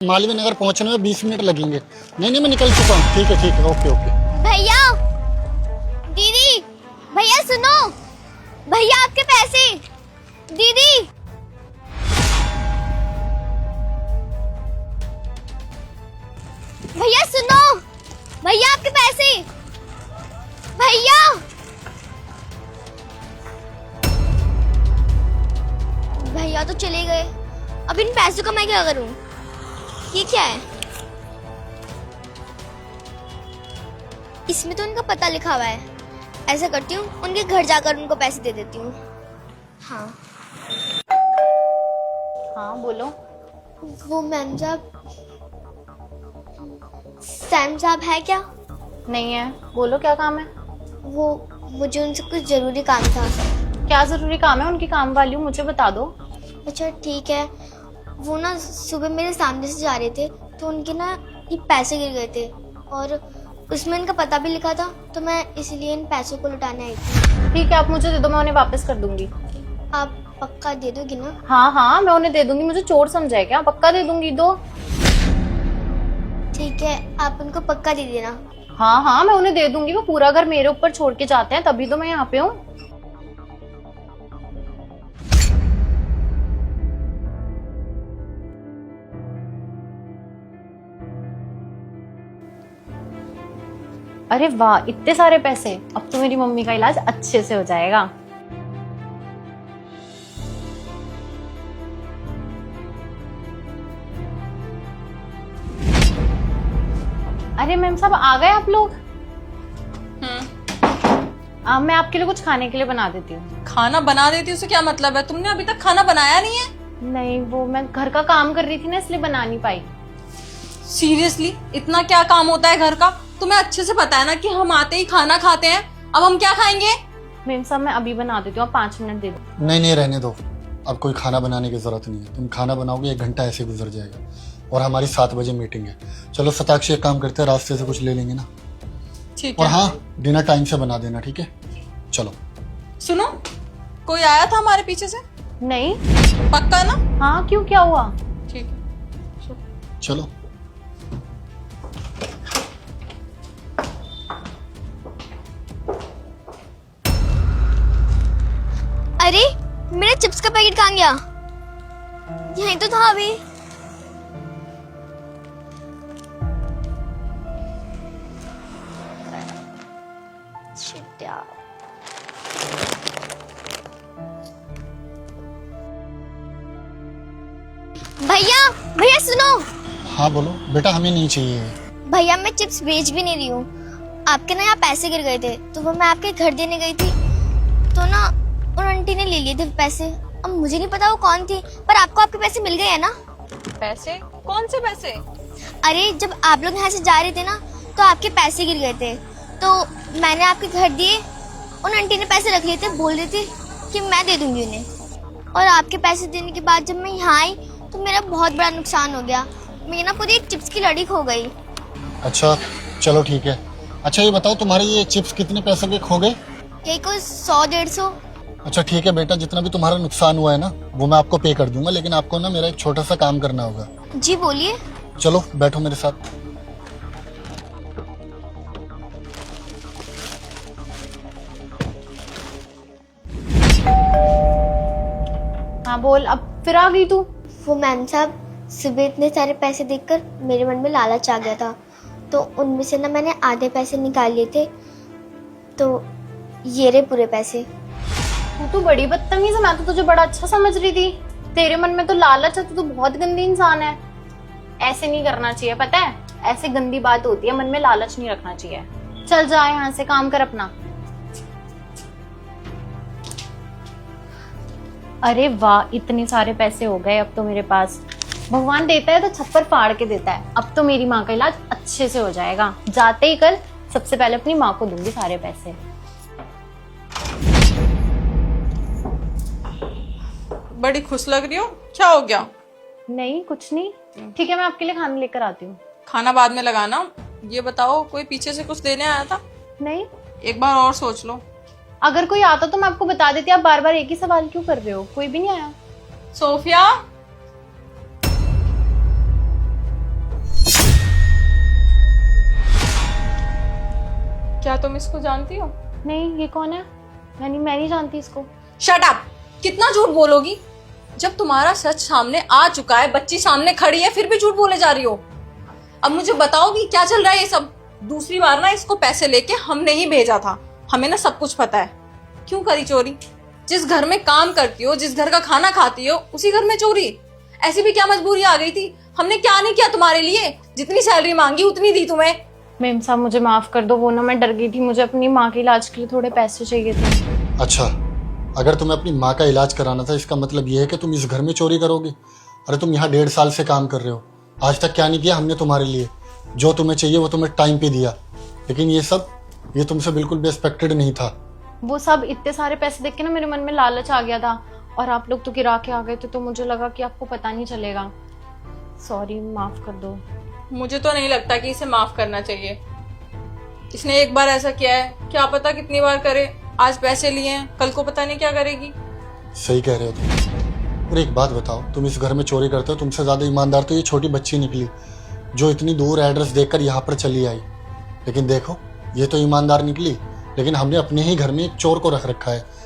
मालवीय नगर पहुंचने में 20 मिनट लगेंगे। नहीं नहीं मैं निकल चुका हूँ। ठीक है ओके ओके। भैया, दीदी, भैया सुनो, भैया आपके पैसे, दीदी, भैया सुनो, भैया आपके पैसे, भैया, भैया तो चले गए। अब इन पैसों का मैं क्या करूं? ये क्या है? इसमें तो उनका पता लिखा हुआ है। ऐसा करती हूँ, उनके घर जाकर उनको पैसे दे देती हूँ। हाँ हाँ बोलो। वो मैम साहब, सैम साहब है क्या? नहीं है, बोलो क्या काम है। वो मुझे उनसे कुछ जरूरी काम था। क्या जरूरी काम है? उनकी काम वाली हूँ, मुझे बता दो। अच्छा ठीक है। वो ना सुबह मेरे सामने से जा रहे थे तो उनके ना ये पैसे गिर गए थे और उसमें इनका पता भी लिखा था, तो मैं इसलिए इन पैसों को लुटाने आई थी। ठीक है, आप मुझे दे दो, मैं उन्हें वापस कर दूंगी। आप पक्का दे दोगी ना? हाँ हाँ मैं उन्हें दे दूंगी, मुझे चोर समझा है क्या? पक्का दे दूंगी, दो। ठीक है, आप उनको पक्का दे देना। हाँ हाँ मैं उन्हें दे दूंगी, वो पूरा घर मेरे ऊपर छोड़ के जाते हैं, तभी तो मैं यहाँ पे हूँ। अरे वाह, इतने सारे पैसे! अब तो मेरी मम्मी का इलाज अच्छे से हो जाएगा। अरे मैम साहब आ गए आप लोग? मैं आपके लिए कुछ खाने के लिए बना देती हूँ। खाना बना देती उसे क्या मतलब है? तुमने अभी तक खाना बनाया नहीं है? नहीं, वो मैं घर का काम कर रही थी ना, इसलिए बना नहीं पाई। सीरियसली इतना क्या काम होता है घर का? तुम्हें अच्छे से पता है ना कि हम आते ही खाना खाते हैं। अब हम क्या खाएंगे? मैम साहब मैं अभी बना देती हूँ, आप 5 मिनट दे दो। नहीं रहने दो, अब कोई खाना बनाने की जरूरत नहीं है। तुम खाना बनाओगे 1 घंटा ऐसे गुजर जाएगा और हमारी 7 बजे मीटिंग है। चलो शताक्षी एक काम करते हैं, रास्ते से कुछ ले लेंगे ना। ठीक और है। हाँ, डिनर टाइम से बना देना, ठीक है? चलो। सुनो, कोई आया था हमारे पीछे से? नहीं। पक्का ना? हाँ क्यों, क्या हुआ? ठीक है। चलो। अरे मेरा चिप्स का पैकेट कहाँ गया? यहीं तो था अभी। Shit यार। भैया, भैया सुनो। हाँ बोलो बेटा, हमें नहीं चाहिए। भैया मैं चिप्स बेच भी नहीं रही हूँ। आपके ना यहाँ पैसे गिर गए थे तो वो मैं आपके घर देने गई थी, तो ना उन आंटी ने ले लिए थे पैसे। अब मुझे नहीं पता वो कौन थी, पर आपको आपके पैसे मिल गए हैं ना? पैसे? कौन से पैसे? अरे जब आप लोग यहाँ से जा रहे थे ना तो आपके पैसे गिर गए थे, तो मैंने आपके घर दिए। उन आंटी ने पैसे रख लिए थे, बोल रही थी कि मैं दे दूंगी उन्हें। और आपके पैसे देने के बाद जब मैं यहाँ आई तो मेरा बहुत बड़ा नुकसान हो गया। मेरी ना पूरी एक चिप्स की लड़ी खो गई। अच्छा चलो ठीक है। अच्छा ये बताओ, तुम्हारे ये चिप्स कितने पैसे के खो गए? यही कोई 100-150। अच्छा ठीक है बेटा, जितना भी तुम्हारा नुकसान हुआ है ना वो मैं आपको पे कर दूंगा, लेकिन आपको ना मेरा एक छोटा सा काम करना होगा। जी बोलिए। चलो बैठो मेरे साथ। हाँ बोल, अब फिर आ गई तू? वो मैम साहब, सुबह इतने सारे पैसे देखकर मेरे मन में लालच आ गया था, तो उनमें से ना मैंने आधे पैसे निकाल लिए थे, तो ये रहे पूरे पैसे। तू तो बड़ी बदतमीज है, मैं तो तुझे बड़ा अच्छा समझ रही थी। तेरे मन में तो लालच है, तू बहुत गंदी इंसान है। ऐसे नहीं करना चाहिए, पता है? ऐसे गंदी बात होती है, मन में लालच नहीं रखना चाहिए। चल जा यहाँ से, काम कर अपना। अरे वाह, इतने सारे पैसे हो गए अब तो मेरे पास। भगवान देता है तो छप्पर फाड़ के देता है। अब तो मेरी माँ का इलाज अच्छे से हो जाएगा। जाते ही कल सबसे पहले अपनी माँ को दूंगी सारे पैसे। बड़ी खुश लग रही हो, क्या हो गया? नहीं कुछ नहीं। ठीक है, मैं आपके लिए खाना लेकर आती हूँ। खाना बाद में लगाना। ये बताओ, कोई पीछे से कुछ देने आया था? नहीं। एक बार और सोच लो। अगर कोई आता तो मैं आपको बता देती, आप बार बार एक ही सवाल क्यों कर रहे हो? कोई भी नहीं आया। सोफिया, क्या तुम इसको जानती हो? नहीं, ये कौन है? मैं नहीं जानती इसको। Shut up! कितना झूठ बोलोगी? जब तुम्हारा सच सामने आ चुका है, बच्ची सामने खड़ी है, फिर भी झूठ बोले जा रही हो। अब मुझे बताओगी क्या चल रहा है ये सब? दूसरी बार ना इसको पैसे लेके हमने ही भेजा था, हमें ना सब कुछ पता है। क्यों करी चोरी? जिस घर में काम करती हो, जिस घर का खाना खाती हो, उसी घर में चोरी? ऐसी भी क्या मजबूरी आ गई थी? हमने क्या नहीं किया तुम्हारे लिए? जितनी सैलरी मांगी उतनी दी तुम्हें। मेम साहब मुझे माफ कर दो, वो ना मैं डर गई थी, मुझे अपनी माँ के इलाज के लिए थोड़े पैसे चाहिए थे। अच्छा, अगर तुम्हें अपनी माँ का इलाज कराना था, इसका मतलब ये है कि तुम इस घर में चोरी करोगे? अरे तुम यहाँ 1.5 साल से काम कर रहे हो, आज तक क्या नहीं किया हमने तुम्हारे लिए? जो तुम्हें चाहिए वो तुम्हें टाइम पे दिया, लेकिन ये तुमसे बिल्कुल भी एक्सपेक्टेड नहीं था। वो सब इतने सारे पैसे देख के ना मेरे मन में लालच आ गया था, और आप लोग तो गिरा के आ गए थे, तो मुझे लगा कि आपको पता नहीं चलेगा। सॉरी, माफ कर दो। मुझे तो नहीं लगता कि इसे माफ करना चाहिए। इसने एक बार ऐसा किया है, क्या पता कितनी बार करे। आज पैसे लिए हैं, कल को पता नहीं क्या करेगी। सही कह रहे हो तुम। और एक बात बताओ, तुम इस घर में चोरी करते हो, तुमसे ज्यादा ईमानदार तो ये छोटी बच्ची निकली जो इतनी दूर एड्रेस देकर यहाँ पर चली आई। लेकिन देखो, ये तो ईमानदार निकली, लेकिन हमने अपने ही घर में एक चोर को रख रखा है।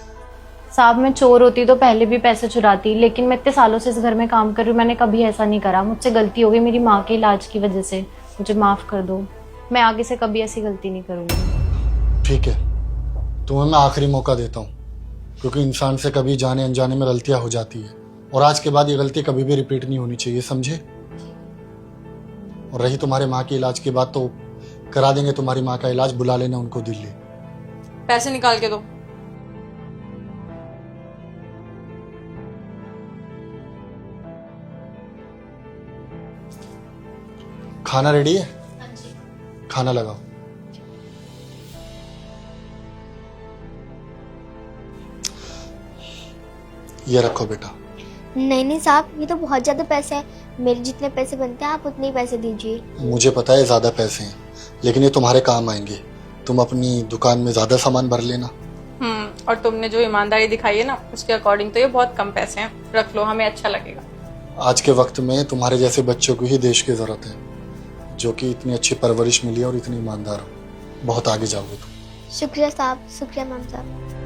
साहब मैं चोर होती तो पहले भी पैसे चुराती, लेकिन मैं इतने सालों से इस घर में काम कर रही हूँ, मैंने कभी ऐसा नहीं करा। मुझसे गलती हो गई मेरी माँ के इलाज की वजह से, मुझे माफ कर दो। मैं आगे से कभी ऐसी गलती नहीं करूँगी। ठीक है, तुम्हें मैं आखिरी मौका देता हूँ, क्योंकि इंसान से कभी जाने अनजाने में गलतियां हो जाती है, और आज के बाद ये गलती कभी भी रिपीट नहीं होनी चाहिए, समझे? और रही तुम्हारे माँ के इलाज की बात, तो करा देंगे तुम्हारी माँ का इलाज, बुला लेना उनको दिल्ली। पैसे निकाल के दो। खाना रेडी है? खाना लगाओ। ये रखो बेटा। नहीं साहब, ये तो बहुत ज़्यादा पैसे हैं। मेरे जितने पैसे बनते हैं आप उतने ही पैसे दीजिए। मुझे पता है ज़्यादा पैसे हैं, लेकिन ये तुम्हारे काम आएंगे। तुम अपनी दुकान में ज़्यादा सामान भर लेना। और तुमने जो ईमानदारी दिखाई है ना, उसके अकॉर्डिंग तो ये बहुत कम पैसे हैं। रख लो, हमें अच्छा लगेगा। आज के वक्त में तुम्हारे जैसे बच्चों को ही देश की ज़रूरत है, जो कि इतनी अच्छी परवरिश मिली है और इतनी ईमानदार हो। बहुत आगे जाओगे तुम। शुक्रिया साहब, शुक्रिया मैम साहब।